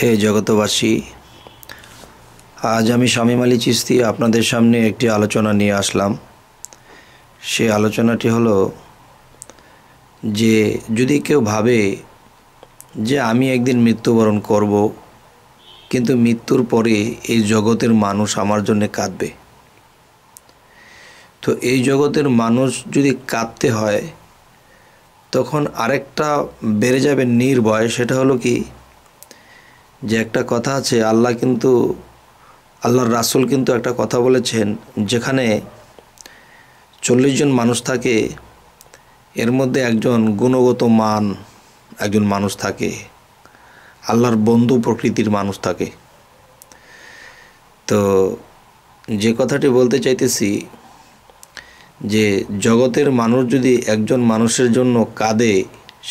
হে জগতবাসী, আজ আমি শামীম আলী চিশতি আপনাদের সামনে একটি আলোচনা নিয়ে আসলাম। সেই আলোচনাটি হলো যে যদি কেউ ভাবে যে আমি একদিন মৃত্যুবরণ করব, কিন্তু মৃত্যুর পরে এই জগতের মানুষ আমার জন্য কাঁদবে, তো এই জগতের মানুষ যদি কাঁদতে হয় তখন আরেকটা বেড়ে যাবে নির্ভয়। সেটা হলো কি, যে একটা কথা আছে, আল্লাহর রাসূল কিন্তু একটা কথা বলেছেন, যেখানে 40 জন মানুষ থাকে, এর মধ্যে একজন গুণগত মান একজন মানুষ থাকে, আল্লাহর বন্ধু প্রকৃতির মানুষ থাকে। তো যে কথাটি বলতে চাইতেছি, যে জগতের মানুষ যদি একজন মানুষের জন্য কাঁদে,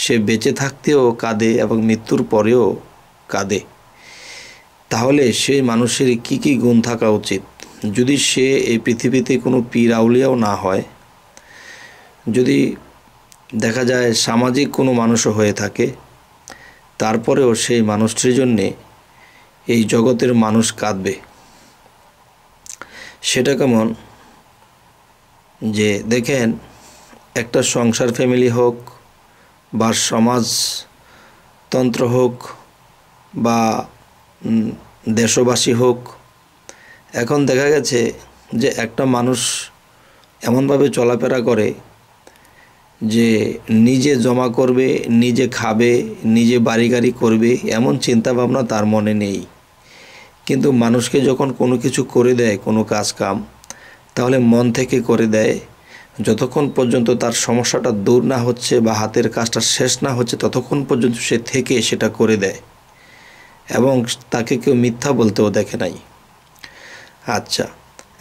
সে বেঁচে থাকতেও কাঁদে এবং মৃত্যুর পরেও কাঁদে, তাহলে সেই মানুষের কি কি গুণ থাকা উচিত? যদি সে এই পৃথিবীতে কোনো পীর আউলিয়াও না হয়, যদি দেখা যায় সামাজিক কোনো মানুষও হয়ে থাকে, তারপরেও সেই মানুষটির জন্যে এই জগতের মানুষ কাঁদবে। সেটা কেমন? যে দেখেন, একটা সংসার ফ্যামিলি হোক বা সমাজতন্ত্র হোক বা দেশবাসী হোক, এখন দেখা গেছে যে একটা মানুষ এমনভাবে চলাফেরা করে যে নিজে জমা করবে, নিজে খাবে, নিজে বাড়ি গাড়ি করবে, এমন চিন্তাভাবনা তার মনে নেই। কিন্তু মানুষকে যখন কোনো কিছু করে দেয়, কোনো কাজ কাম, তাহলে মন থেকে করে দেয়। যতক্ষণ পর্যন্ত তার সমস্যাটা দূর না হচ্ছে বা হাতের কাজটা শেষ না হচ্ছে, ততক্ষণ পর্যন্ত সে থেকে সেটা করে দেয়, এবং তাকে কেউ মিথ্যা বলতেও দেখে নাই। আচ্ছা,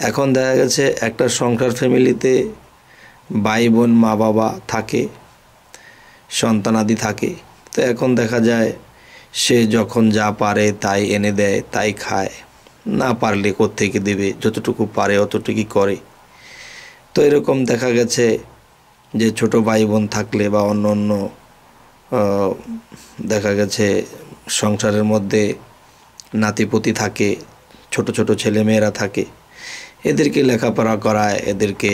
এখন দেখা গেছে একটা সংসার ফ্যামিলিতে ভাই বোন মা বাবা থাকে, সন্তানাদি থাকে। তো এখন দেখা যায় সে যখন যা পারে তাই এনে দেয়, তাই খায়, না পারলে কোত্থেকে দেবে, যতটুকু পারে অতটুকুই করে। তো এরকম দেখা গেছে যে ছোট ভাই বোন থাকলে বা অন্য অন্য দেখা গেছে সংসারের মধ্যে নাতিপুতি থাকে, ছোট ছোট ছেলেমেয়েরা থাকে, এদেরকে লেখাপড়া করায়, এদেরকে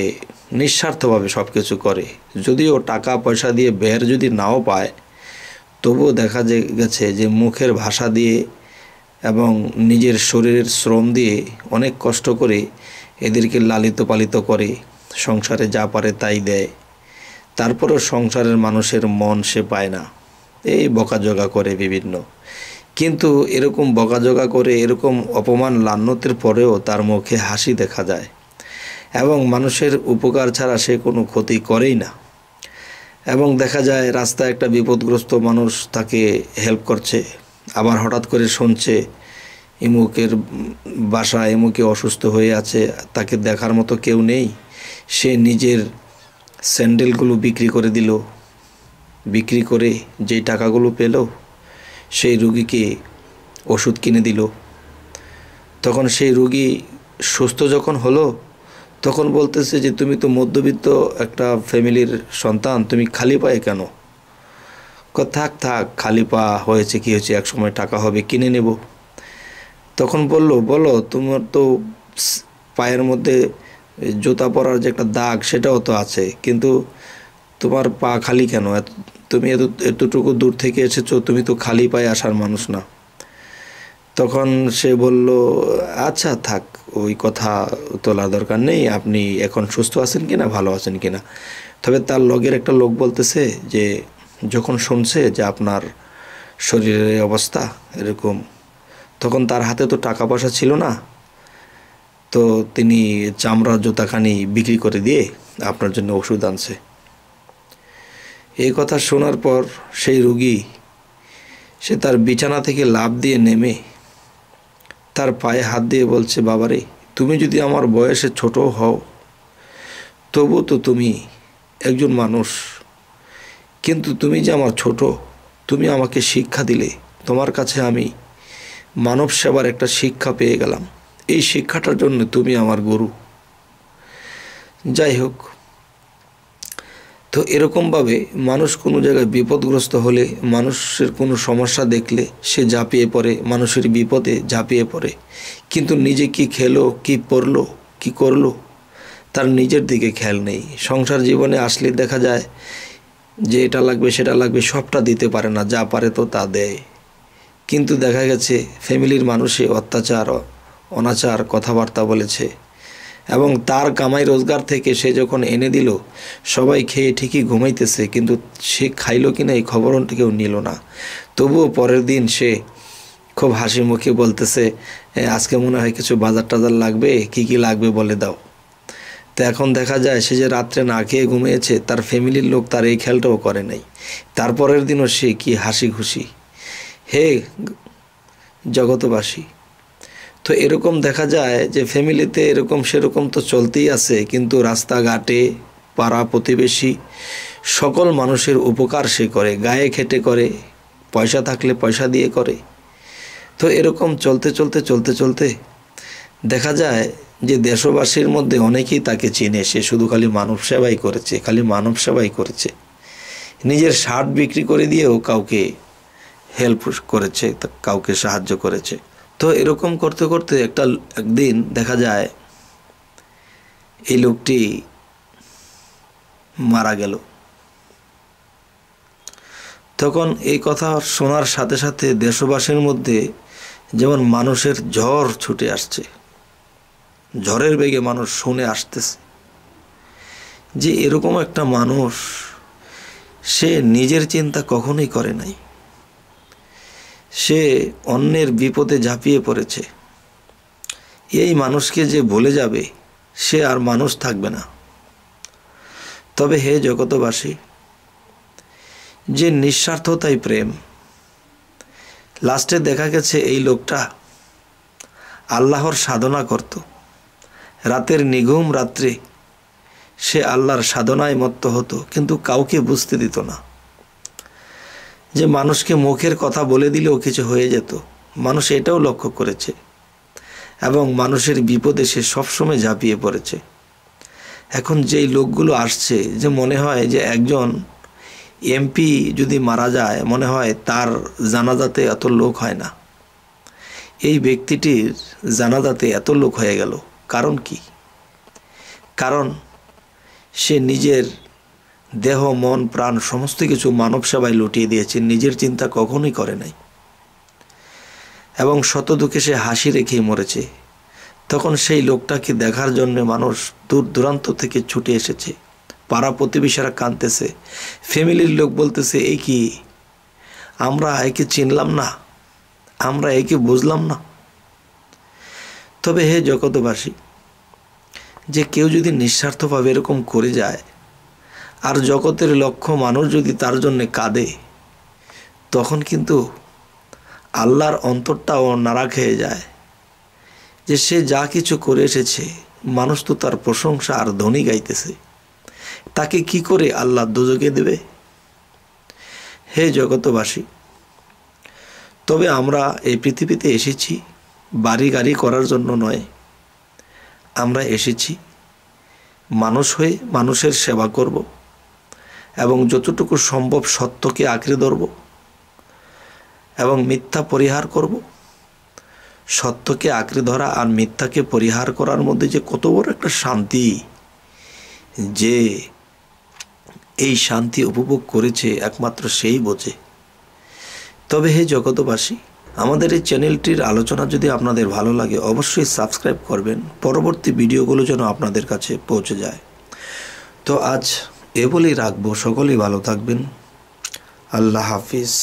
নিঃস্বার্থভাবে সব কিছু করে। যদিও টাকা পয়সা দিয়ে বের যদি নাও পায়, তবুও দেখা গেছে যে মুখের ভাষা দিয়ে এবং নিজের শরীরের শ্রম দিয়ে অনেক কষ্ট করে এদেরকে লালিত পালিত করে, সংসারে যা পারে তাই দেয়। তারপরও সংসারের মানুষের মন সে পায় না, এই বকাঝকা করে বিভিন্ন। কিন্তু এরকম বকাঝকা করে, এরকম অপমান লান্যতের পরেও তার মুখে হাসি দেখা যায়, এবং মানুষের উপকার ছাড়া সে কোনো ক্ষতি করেই না। এবং দেখা যায় রাস্তায় একটা বিপদগ্রস্ত মানুষ তাকে হেল্প করছে, আবার হঠাৎ করে শুনছে ইমুকের বাসা, ইমুকে অসুস্থ হয়ে আছে, তাকে দেখার মতো কেউ নেই, সে নিজের স্যান্ডেলগুলো বিক্রি করে দিল, বিক্রি করে যেই টাকাগুলো পেল সেই রুগীকে ওষুধ কিনে দিল। তখন সেই রুগী সুস্থ যখন হলো, তখন বলতেছে যে তুমি তো মধ্যবিত্ত একটা ফ্যামিলির সন্তান, তুমি খালি পায়ে কেন? থাক থাক, খালি পা হয়েছে কি হয়েছে, এক সময় টাকা হবে, কিনে নেব। তখন বলো তোমার তো পায়ের মধ্যে জুতা পরার যে একটা দাগ, সেটাও তো আছে, কিন্তু তোমার পা খালি কেন? তুমি এতটুকু দূর থেকে এসেছো, তুমি তো খালি পায়ে আসার মানুষ না। তখন সে বলল, আচ্ছা থাক, ওই কথা তোলার দরকার নেই, আপনি এখন সুস্থ আছেন কিনা, ভালো আছেন কিনা। তবে তার লগের একটা লোক বলতেছে যে যখন শুনছে যে আপনার শরীরের অবস্থা এরকম, তখন তার হাতে তো টাকা পয়সা ছিল না, তো তিনি চামড়ার জুতাখানি বিক্রি করে দিয়ে আপনার জন্য ওষুধ আনছে। এই কথা শোনার পর সেই রুগী সে তার বিছানা থেকে লাফ দিয়ে নেমে তার পায়ে হাত দিয়ে বলছে, বাবারে, তুমি যদি আমার বয়সে ছোট হও, তবু তো তুমি একজন মানুষ, কিন্তু তুমি যে আমার ছোট, তুমি আমাকে শিক্ষা দিলে, তোমার কাছে আমি মানব সেবার একটা শিক্ষা পেয়ে গেলাম, এই শিক্ষাটার জন্য তুমি আমার গুরু। যাই হোক, তো এরকমভাবে মানুষ কোনো জায়গায় বিপদগ্রস্ত হলে, মানুষের কোনো সমস্যা দেখলে সে ঝাঁপিয়ে পড়ে, মানুষের বিপদে ঝাঁপিয়ে পড়ে, কিন্তু নিজে কি খেলো, কি পরলো, কি করলো, তার নিজের দিকে খেয়াল নেই। সংসার জীবনে আসলে দেখা যায় যে এটা লাগবে সেটা লাগবে, সবটা দিতে পারে না, যা পারে তো তা দেয়। কিন্তু দেখা গেছে ফ্যামিলির মানুষে অত্যাচার, অনাচার কথাবার্তা বলেছে, এবং তার কামাই রোজগার থেকে সে যখন এনে দিল, সবাই খেয়ে ঠিকই ঘুমাইতেছে, কিন্তু সে খাইলো কিনা এই খবর কেউ নিল না। তবুও পরের দিন সে খুব হাসি মুখে বলতেছে, আজকে মনে হয় কিছু বাজার টাজার লাগবে, কি কি লাগবে বলে দাও। তো এখন দেখা যায় সে যে রাত্রে না খেয়ে ঘুমিয়েছে, তার ফ্যামিলির লোক তার এই খেয়ালটাও করে নাই। তারপরের দিনও সে কি হাসি খুশি। হে জগতবাসী, তো এরকম দেখা যায় যে ফ্যামিলিতে এরকম সেরকম তো চলতেই আছে, কিন্তু রাস্তাঘাটে পাড়া প্রতিবেশী সকল মানুষের উপকার সে করে, গায়ে খেটে করে, পয়সা থাকলে পয়সা দিয়ে করে। তো এরকম চলতে চলতে চলতে চলতে দেখা যায় যে দেশবাসীর মধ্যে অনেকেই তাকে চিনে, সে শুধু খালি মানব সেবাই করেছে, খালি মানব সেবাই করেছে। নিজের শার্ট বিক্রি করে দিয়েও কাউকে হেল্প করেছে, কাউকে সাহায্য করেছে। তো এরকম করতে করতে একদিন দেখা যায় এই লোকটি মারা গেল। তখন এই কথা শোনার সাথে সাথে দেশবাসীর মধ্যে যেমন মানুষের ঝড় ছুটে আসছে, ঝড়ের বেগে মানুষ শুনে আসতেছে যে এরকম একটা মানুষ, সে নিজের চিন্তা কখনোই করে নাই, সে অন্যের বিপদে ঝাঁপিয়ে পড়েছে। এই মানুষকে যে ভুলে যাবে, সে আর মানুষ থাকবে না। তবে হে জগতবাসী, যে নিঃস্বার্থতাই প্রেম। লাস্টে দেখা গেছে এই লোকটা আল্লাহর সাধনা করত, রাতের নিঘুম রাত্রে সে আল্লাহর সাধনায় মত্ত হতো, কিন্তু কাউকে বুঝতে দিত না যে মানুষকে মুখের কথা বলে দিলেও কিছু হয়ে যেত। মানুষ এটাও লক্ষ্য করেছে, এবং মানুষের বিপদে সে সবসময় ঝাঁপিয়ে পড়েছে। এখন যেই লোকগুলো আসছে, যে মনে হয় যে একজন এমপি যদি মারা যায়, মনে হয় তার জানাজাতে এত লোক হয় না, এই ব্যক্তিটির জানাজাতে এত লোক হয়ে গেল। কারণ কি? কারণ সে নিজের দেহ, মন, প্রাণ সমস্ত কিছু মানব সেবায় লুটিয়ে দিয়েছে, নিজের চিন্তা কখনোই করে নাই, এবং শত দুঃখে সে হাসি রেখেই মরেছে। তখন সেই লোকটাকে দেখার জন্য মানুষ দূর দূরান্ত থেকে ছুটে এসেছে, পাড়া প্রতিবেশীরা কাঁদতেছে, ফ্যামিলির লোক বলতেছে, এই কি, আমরা একে চিনলাম না, আমরা একে বুঝলাম না। তবে হে জগতবাসী, যে কেউ যদি নিঃস্বার্থভাবে এরকম করে যায়, আর জগতের লক্ষ মানুষ যদি তার জন্য কাঁদে, তখন কিন্তু আল্লাহর অন্তরটাও নাড়া খেয়ে যায় যে সে যা কিছু করে এসেছে, মানুষ তো তার প্রশংসা আর ধ্বনি গাইতেছে, তাকে কি করে আল্লাহ দোজখে দেবে। হে জগতবাসী, তবে আমরা এই পৃথিবীতে এসেছি বাড়ি গাড়ি করার জন্য নয়, আমরা এসেছি মানুষ হয়ে মানুষের সেবা করব, এবং যতটুকু সম্ভব সত্যকে আঁকড়ে ধরব, এবং মিথ্যা পরিহার করব। সত্যকে আঁকড়ে ধরা আর মিথ্যাকে পরিহার করার মধ্যে যে কত বড় একটা শান্তি, যে এই শান্তি উপভোগ করেছে একমাত্র সেই বোঝে। তবে হে জগতবাসী, আমাদের এই চ্যানেলটির আলোচনা যদি আপনাদের ভালো লাগে, অবশ্যই সাবস্ক্রাইব করবেন, পরবর্তী ভিডিওগুলো যেন আপনাদের কাছে পৌঁছে যায়। তো আজ এ বলেই রাখবো, সকলেই ভালো থাকবেন। আল্লাহ হাফিজ।